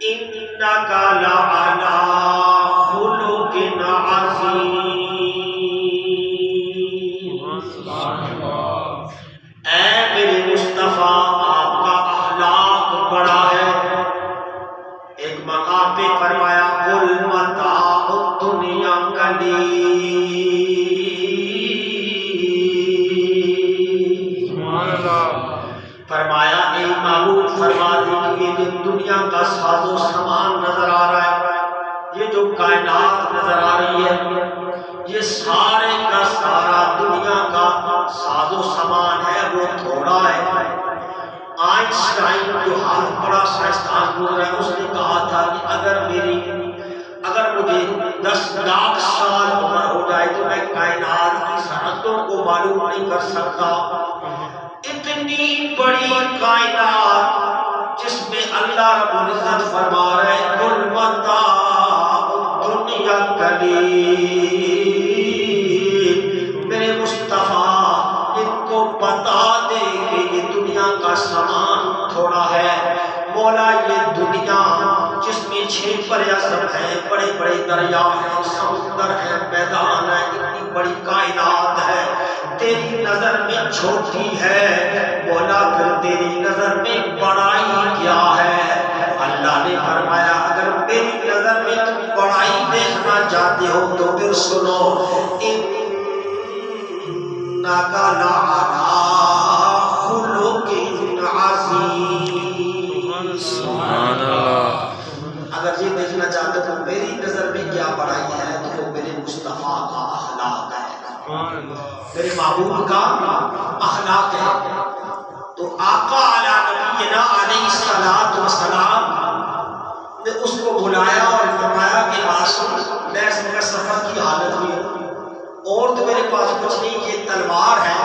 إنك لعلى خلق عظيم. اے میرے مصطفیٰ آپ کا اخلاق بڑا ہے. ایک مقام پہ فرمایا قل متاع الدنیا قلیل. فرمایا اے معبود فرما دے کہ یہ جو دنیا کا ساز و سامان نظر آ رہا ہے، یہ جو کائنات نظر آ رہی ہے، یہ سارے کا سارا دنیا کا ساز و سامان ہے وہ تھوڑا ہے. آئنسٹائن جو حال بڑا سائنسدان گزرا ہے، اس نے کہا تھا کہ اگر مجھے 10 لاکھ سال عمر ہو جائے تو میں کائنات کی صنعتوں کو معلوم نہیں کر سکتا. اتنی بڑی کائنات جس میں اللہ رب العزت فرما رہے ہیں قل متاع الدنیا قلیل. میرے مصطفیٰ ان کو بتا دے کہ یہ دنیا کا سامان تھوڑا ہے. مولا یہ دنیا جس میں 6 اعظم ہیں، بڑے بڑے دریا ہیں، سمندر ہیں، میدان ہے، اتنی بڑی کائنات ہے، تیری نظر میں چھوٹی ہے. مولا پھر تیری نظر میں بڑائی کیا ہے؟ اللہ نے فرمایا اگر میری نظر میں تم بڑائی دیکھنا چاہتے ہو تو پھر سنو إنك لعلى خلق عظيم. سبحان اللہ. اگر یہ دیکھنا چاہتے ہو میری نظر میں کیا بڑائی ہے تو وہ میرے مصطفیٰ کا اخلاق ہے، میرے محبوب کا اخلاق ہے. تو آقا علی نبینا علیہ الصلوۃ والسلام نے اس کو بلایا اور فرمایا کہ آسن میں سفر کی حالت میں ہوں اور تو میرے پاس کچھ نہیں، یہ تلوار ہے،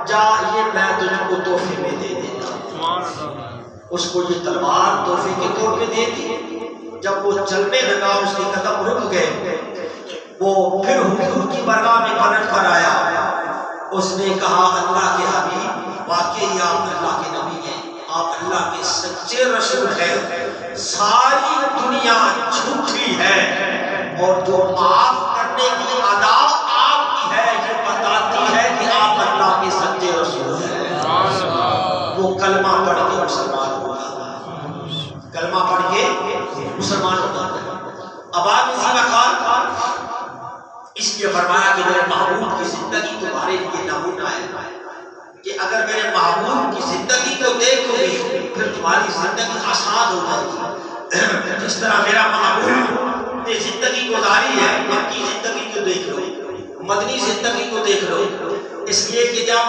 جا یہ میں تجھ کو تحفے میں دے دیتا. اس کو یہ تلوار تحفے کے طور پہ دے دی. جب وہ چلنے لگا اس کے قدم رک گئے، وہ پھر حضور کی بارگاہ میں پلٹ کر آیا. اس نے کہا اللہ کے حبیب واقعی آپ اللہ کے نبی ہیں، آپ اللہ کے سچے رسول ہیں. ساری دنیا جھوٹی ہے اور جو معاف کرنے کی ادا آپ کی ہے یہ بتاتی ہے کہ آپ اللہ کے سچے رسول ہیں. وہ کلمہ پڑھ کے مسلمان ہو جاتا ہے، کلمہ پڑھ کے مسلمان ہو جاتا ہے. اب آپ اسی مقام اس لیے فرمایا کہ میرے محبوب کی زندگی تمہارے لیے نمونہ ہے کہ اگر میرے محبوب کی زندگی کو دیکھو گے پھر تمہاری زندگی آسان ہو جائے گی. جس طرح میرا محبوب نے زندگی گزاری ہے، مکی زندگی کو دیکھ لو، مدنی زندگی کو دیکھ لو. اس لیے کہ جب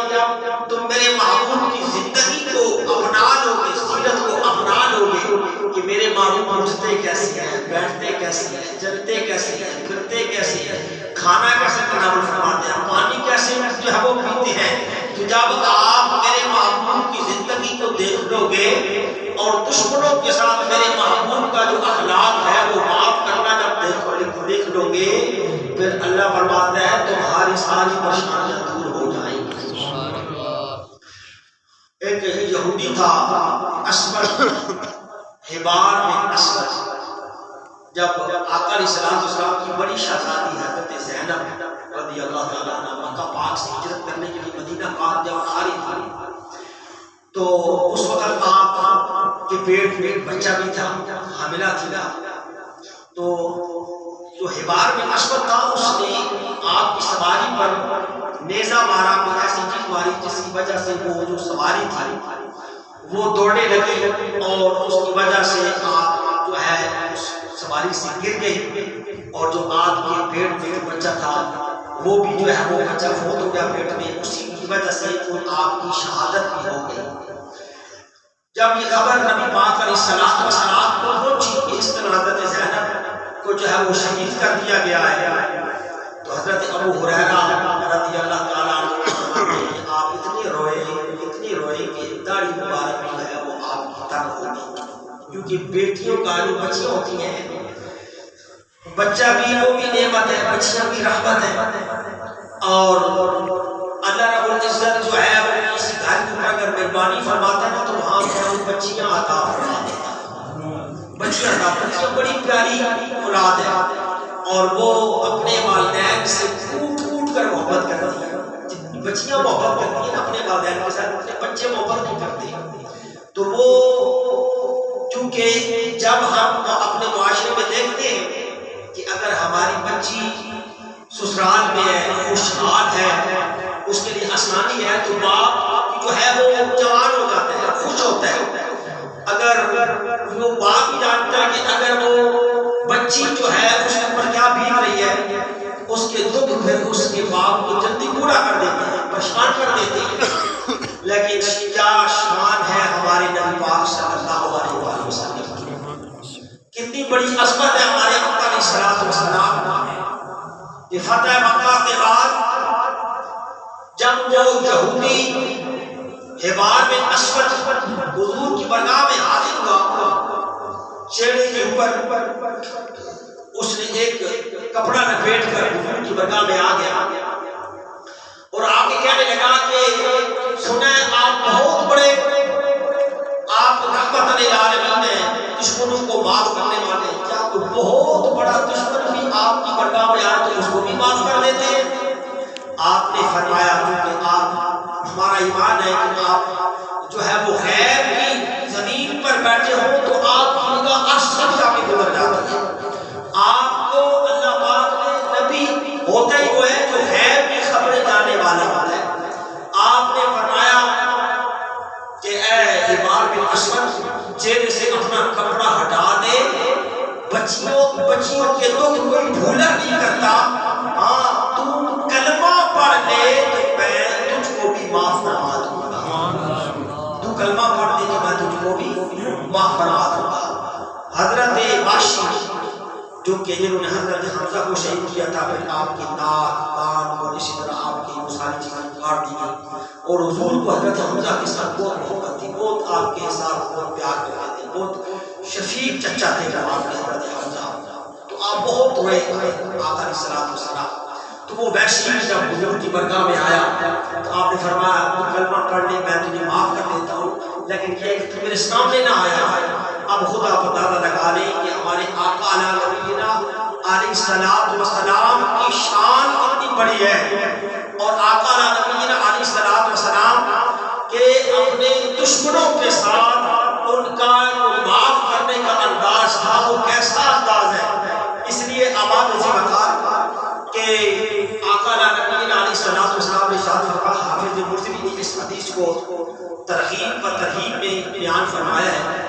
تم میرے محبوب کی زندگی کو اپنا لو گے، سیرت کو اپنا لو گے کہ میرے محبوب اٹھتے کیسے ہیں، بیٹھتے کیسے ہیں، چلتے کیسے ہیں، پھرتے کیسے ہیں، کھانا کیسے تناول فرماتے ہیں، پانی کیسے جو ہے وہ پیتے ہیں. تو جب آپ میرے محبوب کی زندگی کو دیکھ لو گے اور دشمنوں کے ساتھ میرے محبوب کا جو اخلاق ہے وہ معاف کرنا جب دیکھ لو گے پھر اللہ فرماتا ہے تمہاری ساری پریشانیاں دور ہو جائیں گی. ایک یہودی تھا اسود، حبار میں اسود. جب آقا علیہ السلام کی بڑی شہزادی حضرت زینب رضی اللہ تعالیٰ عنہ مکہ پاک سے ہجرت کرنے کے لیے مدینہ پاک جب آ رہی تھی تو اس وقت آپ کے پیٹ میں بچہ بھی تھا، حاملہ تھی نا. تو جو حبار میں اسود تھا اس نے آپ کی سواری پر نیزہ مارا، کوئی ایسی چیز ماری جس کی وجہ سے وہ جو سواری تھی وہ دوڑنے لگی اور اس کی وجہ سے آپ جو ہے سواری سے گر گئی اور جو آپ کے پیٹ میں بچہ تھا وہ بھی جو ہے وہ بچہ فوت ہو گیا پیٹ میں. اسی کی وجہ سے آپ کی شہادت بھی ہو گئی. جب یہ خبر نبی پاک علیہ السلام کو پہنچی کہ اس طرح حضرت زینب کو جو ہے وہ شہید کر دیا گیا ہے تو حضرت ابو ہریرہ رضی اللہ تعالیٰ عنہ آپ اتنے روئے کہ داڑھی مبارک جو ہے وہ آپ کی تر ہو گئی. کیونکہ بیٹیوں کا جو بچیاں ہوتی ہیں، بچہ بھی وہ بھی نعمت ہے، بچیاں بھی رحمت ہے. اور اللہ رب العزت جو ہے وہ کسی گھر کے اوپر اگر مہربانی فرماتا ہے تو وہاں پر بچیاں عطا فرما دیتا ہے. بچیاں کا بچیاں بڑی پیاری اولاد ہے اور وہ اپنے والدین سے پھوٹ پھوٹ کر محبت کرتی ہیں. جتنی بچیاں محبت کرتی ہیں اپنے والدین کے ساتھ اپنے بچے محبت نہیں کرتے. تو وہ چونکہ جب ہم اپنے معاشرے میں دیکھتے ہیں کہ اگر ہماری بچی سسرال میں ہے خوشحال ہے اس کے لیے آسانی ہے تو باپ جو ہے وہ جوان ہو جاتا ہے خوش ہوتا ہے. اگر وہ باپ بھی جانتا ہے کہ اگر وہ بچی جو ہے اس کے اوپر کیا بیت رہی ہے اس کے دکھ پھر اس کے باپ کو جلدی پورا کر دیتے ہیں پریشان کر دیتے ہیں. لیکن کیا شان ہے ہمارے نبی پاک صلی اللہ علیہ وسلم کی, کتنی بڑی عظمت ہے ہمارے آقا علیہ الصلوۃ والسلام. یہ فتح مکہ کے بعد جب وہ یہودی حبار میں اسود حضور کی بارگاہ میں حاضر ہوا, چہرے کے اوپر اس نے ایک کپڑا لپیٹ کر حضور کی بارگاہ میں آ گیا اور آ کے کہنے لگا کہ سنیں آپ بہت بڑے, آپ رحمت للعالمین ہیں, دشمنوں کو معاف کرنے والے, کیا کوئی بہت بڑا دشمن بھی آپ کی بارگاہ میں آئے تو اس کو بھی معاف کر دیتے ہیں؟ آپ نے فرمایا کہ آپ ہمارا ایمان ہے کہ آپ جو ہے وہ غیب کی زمین پر بیٹھے ہو تو آپ کی نگاہ عرش سے بھی آگے گزر جاتی ہے. آپ کو اللہ پاک نے نبی ہوتا ہی وہ ہے جو غیب کی خبریں جاننے والا ہوتا ہے. آپ نے فرمایا کہ اے حبار بن اسود چہرے سے اپنا کپڑا ہٹا دے, بچیوں کے دکھ کوئی بھولا نہیں کرتا. ہاں تم کلمہ پڑھ لے تو میں تجھ کو بھی معاف فرما دوں گا. تو کلمہ پڑھ دے تو میں تجھ کو بھی معاف فرما دوں گا. حضرت باشی جو کہ جنہوں نے حضرت حمزہ کو شہید کیا تھا, پھر آپ کی ناک کان اور اسی طرح آپ کی وہ ساری چیزیں کاٹ دی گئی اور حضور کو حضرت حمزہ کے ساتھ بہت محبت تھی, بہت آپ کے ساتھ بہت پیار کرتے تھے, بہت شفیق چچا تھے جب آپ کے حضرت حمزہ. تو آپ بہت روئے آقا علیہ الصلوۃ والسلام. تو وہ وحشی جب حضور کی بارگاہ میں آیا تو آپ نے فرمایا تو کلمہ پڑھ لے میں تجھے معاف کر دیتا ہوں, لیکن یہ کہ تو میرے سامنے نہ آیا. اب خدا پتہ لگا لیں کہ ہمارے آقا نبینا علیہ الصلوۃ والسلام کی شان کتنی بڑی ہے, اور آقا نبینا علیہ الصلوۃ والسلام کے اپنے دشمنوں کے ساتھ ان کا معاف کرنے کا انداز تھا وہ کیسا انداز ہے. اس لیے آباد اسی وقت کہ آقا نبینا علیہ الصلوۃ والسلام نے ارشاد فرمایا, حافظ مرسلی نے اس حدیث کو ترغیب و ترہیب میں بیان فرمایا ہے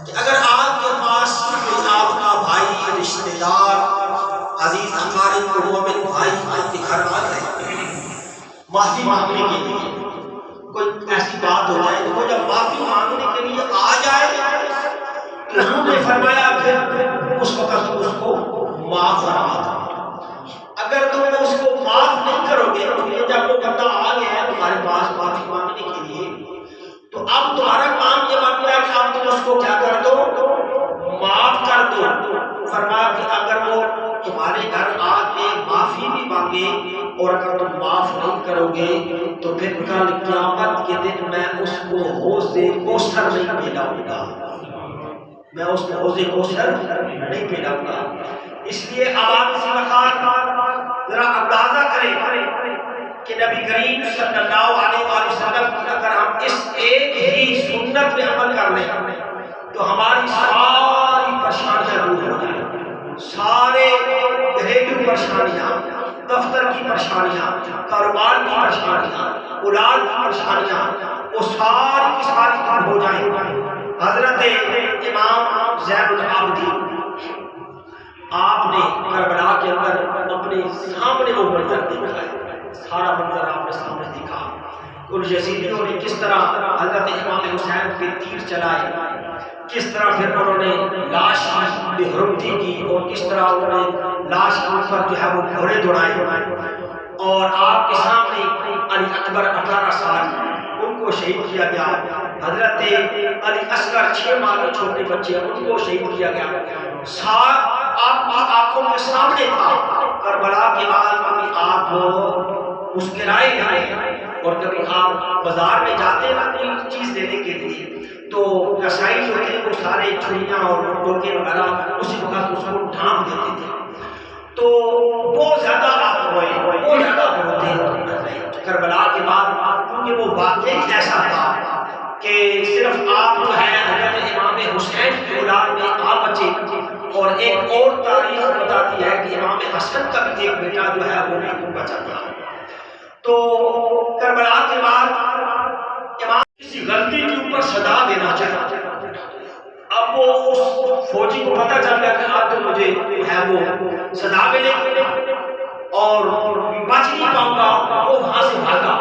کہ اگر آپ کے پاس کوئی آپ کا بھائی رشتہ دار عزیز اقارب کو مومن بھائی آپ کے گھر آ جائے معافی مانگنے کے لیے, کوئی ایسی بات ہو جائے تو جب معافی مانگنے کے لیے آ جائے تو حضور نے فرمایا پھر اس وقت اس کو معاف فرما دو. اگر تم اس کو معاف نہیں کرو گے تو جب وہ بندہ آ گیا ہے تمہارے پاس معافی مانگنے کے لیے تو اب تمہارا کام یہ بنتا ہے کہ اب تم اس کو کیا کر دو, معاف کر دو. فرمایا کہ اگر وہ تمہارے گھر آ کے معافی بھی مانگے اور اگر تم معاف نہیں کرو گے تو پھر کل قیامت کے دن میں اس کو حوض کوثر نہیں پلاؤں گا, میں اس کو حوض کوثر نہیں پلاؤں گا. اس لیے اب آپ اسی وقت ذرا اندازہ کریں کہ نبی کریم صلی اللہ علیہ وسلم کی اگر ہم اس ایک ہی سنت پہ عمل کر لیں تو ہماری ساری پریشانیاں دور ہو جائیں. سارے گھریلو پریشانیاں, دفتر کی پریشانیاں, کاروبار کی پریشانیاں, اولاد کی پریشانیاں, وہ ساری کی ساری دور ہو جائیں. حضرت امام زین العابدین آپ نے کربلا کے اندر اپنے سامنے وہ منظر دیکھا ہے, سارا منظر آپ نے سامنے دیکھا. ان یزیدیوں نے کس طرح حضرت امام حسین پہ تیر چلائے, کس طرح پھر انہوں نے لاش کی بے حرمتی کی اور کس طرح انہوں نے لاش کے اوپر جو ہے وہ گھوڑے دوڑائے. اور آپ کے سامنے علی اکبر 18 سال ان کو شہید کیا گیا. حضرت علی اصغر 6 ماہ کے چھوٹے بچے ان کو شہید کیا گیا. ساتھ آپ کی آنکھوں کے سامنے تھا کربلا کے بعد بھی آپ مسکرائے اور کبھی آپ بازار میں جاتے ہیں کوئی چیز لینے کے لیے تو کسائی جو تھے وہ سارے چھریاں اور ٹوکے وغیرہ اسی وقت اس کو ڈھانپ دیتے تھے، تو بہت زیادہ آپ روئے، بہت زیادہ روتے کربلا کے بعد، کیونکہ وہ واقعی ایسا تھا کہ صرف آپ جو ہے حضرت امام حسین کی اولاد میں آپ بچے، اور ایک اور تاریخ بتاتی ہے کہ امام حسن کا بھی ایک بیٹا جو ہے وہ بھی بچا تھا۔ تو کربلا کے بعد امام کسی غلطی کے اوپر سزا دینا چاہتا، اب وہ اس فوجی کو پتہ چل گیا کہ اب تو مجھے ہے وہ سزا ملے اور بچ نہیں پاؤں گا، وہ وہاں سے بھاگا،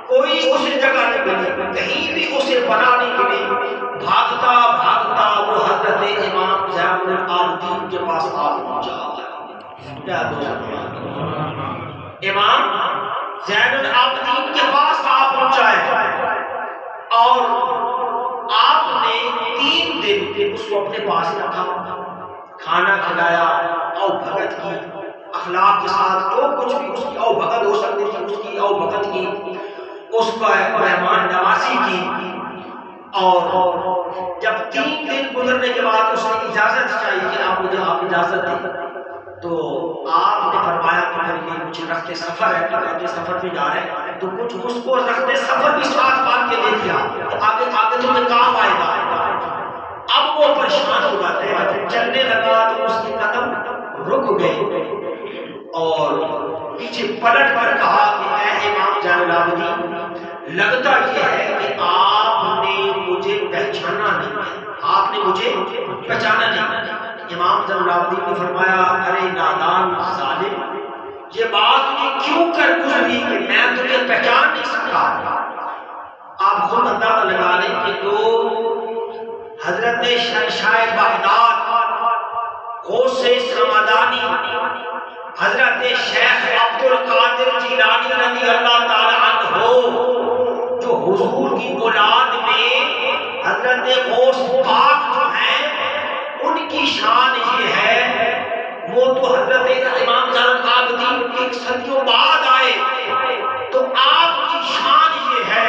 کوئی اسے جگہ نہیں ملی، کہیں بھی اسے بنا نہیں ملی، بھاگتا بھاگتا وہ حضرت امام زین العابدین کے پاس آ پہنچا۔ امام زین العابدین کے پاس آ پہنچا ہے اور آپ نے 3 دن اس کو اپنے پاس رکھا، کھانا کھلایا، او بھگت کی، اخلاق کے ساتھ جو کچھ بھی اس کی او بھگت ہو سکتی تھی اس کی او بھگت کی، اس کا مہمان نوازی کی، اور جب 3 دن گزرنے کے بعد اس نے اجازت چاہیے کہ آپ مجھے آپ اجازت دیں، تو آپ نے فرمایا کہ میرے لیے کچھ رخت سفر ہے، کہ سفر پہ جا رہے ہیں، تو کچھ اس کو رخت سفر بھی ساتھ باندھ کے دے دیا، آگے آگے تمہیں کام آئے گا۔ اب وہ پریشان ہو جاتے ہیں، چلنے لگا تو اس کے قدم رک گئے اور پیچھے پلٹ کر کہا کہ اے امام زین العابدین، لگتا یہ ہے کہ آپ نے مجھے پہچانا نہیں، آپ نے مجھے پہچانا نہیں۔ امام زین العابدین نے فرمایا ارے نادان ظالم، یہ بات مجھے کیوں کر گزری کہ میں تمہیں پہچان نہیں سکتا۔ آپ خود اندازہ لگا لیں کہ جو حضرت شہنشاہ بغداد غوث سمدانی حضرت شیخ عبد القادر جیلانی رضی اللہ تعالی عنہ، جو حضور کی اولاد میں حضرت غوث پاک جو ہیں ان کی شان یہ ہے، وہ تو حضرت امام زین العابدین کی صدیوں بعد آئے، تو آپ کی شان یہ ہے،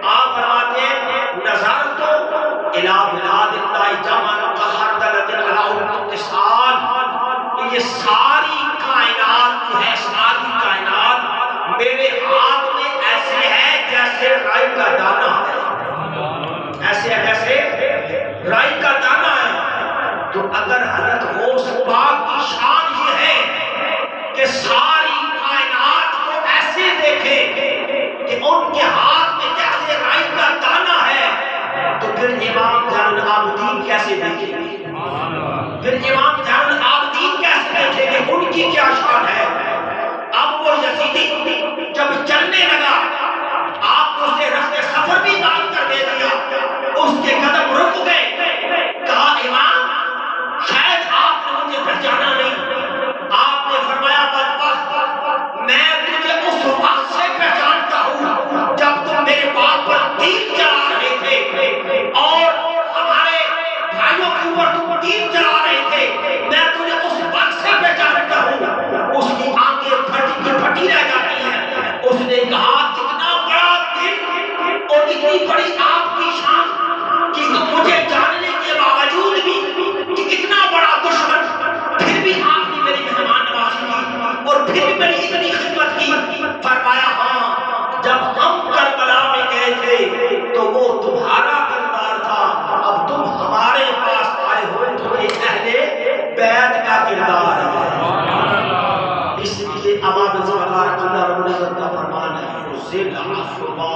آپ فرماتے ہیں نظرت الی بلاد اللہ جمعا کحردلۃ علی الاتصال، کہ یہ ساری کائنات جو ہے، ساری کائنات میرے ہاتھ میں ایسے ہے جیسے رائی کا دانہ ہے، ایسے ہے جیسے رائی کا دانہ ہے۔ تو اگر حضرت غوث پاک کی شان یہ ہے کہ ساری کائنات کو ایسے دیکھے کہ ان کے ہاتھ میں جیسے رائی کا دانہ ہے، تو پھر امام زین العابدین کیسے دیکھیں گے؟ پھر امام زین العابدین کیسے دیکھیں گے؟ ان کی کیا شان ہے؟ اب وہ یزیدی جب چلنے لگا، آپ کو اسے رخت سفر بھی باندھ کر دے دیا، اس کے قدم رک گئے، کہا امام شاید آپ نے مجھے پہچانا نہیں۔ آپ نے فرمایا بدبخت، میں تجھے اس وقت سے پہچانتا ہوں جب تم میرے باپ پر تیر چلا رہے تھے اور ہمارے بھائیوں کے اوپر تم تیر چلا رہے تھے، میں تجھے اس وقت سے پہچانتا ہوں۔ اس کی آنکھیں پھٹی کی پھٹی رہ جاتی ہیں۔ اس نے کہا اتنا بڑا دل اور اتنی بڑی آپ کی شان کہ مجھے جاننے کے باوجود بھی کہ اتنا بڑا دشمن، پھر بھی آپ نے میری مہمان نوازی کی اور پھر بھی میری اتنی خدمت کی۔ فرمایا ہاں، جب ہم کربلا میں گئے تھے تو وہ تمہارا کردار تھا، اب تم ہمارے پاس آئے ہوئے تو یہ اہل بیت کا کردار ہے۔ اس لیے امام تبارک اللہ رب العزت کا فرمان ہے ذل عصبہ،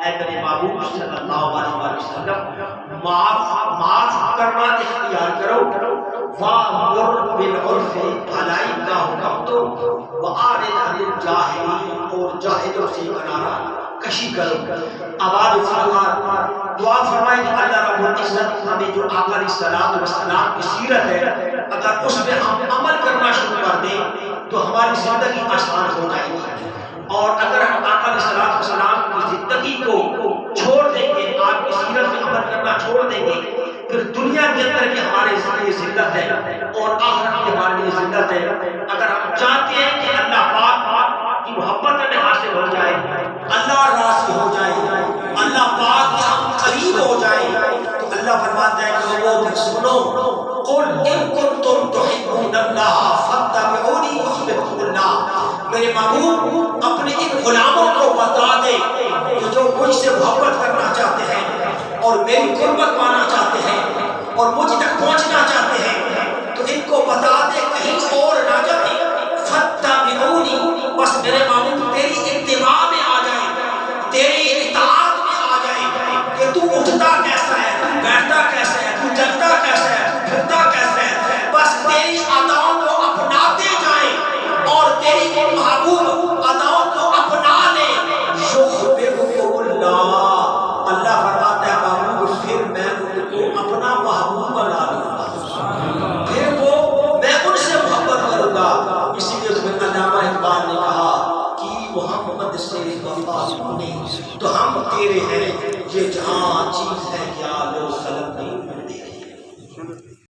اے میرے محبوب صلی اللہ علیہ وسلم معاف کرنا اختیار کرو، وَأْمُرْ بِالْعُرْفِ، بھلائی کا حکم دو، وَأَعْرِضْ عَنِ الْجَاهِلِينَ، اور جاہلوں سے کنارہ کشی کرو۔ آواز اٹھا دعا فرمائے کہ اللہ رب العزت ہمیں جو آقا علیہ الصلوۃ والسلام کی سیرت ہے، اگر اس میں ہم عمل کرنا شروع کر دیں تو ہماری زندگی آسان ہو جائے گی، اور اگر ہم آقا علیہ الصلوۃ والسلام کی زندگی کو چھوڑ دیں گے، آپ کی سیرت میں عمل کرنا چھوڑ دیں گے، پھر دنیا کے اندر بھی ہمارے لیے ذلت ہے اور آخرت میں ہمارے لیے ذلت ہے۔ اگر ہم چاہتے ہیں کہ اللہ پاک کی محبت ہمیں حاصل ہو جائے، قل ان کنتم تحبون اللہ فاتبعونی یحببکم اللہ، میرے محبوب اپنے ان غلاموں کو بتا دے کہ جو مجھ سے محبت کرنا چاہتے ہیں اور میری قربت پانا چاہتے ہیں اور مجھ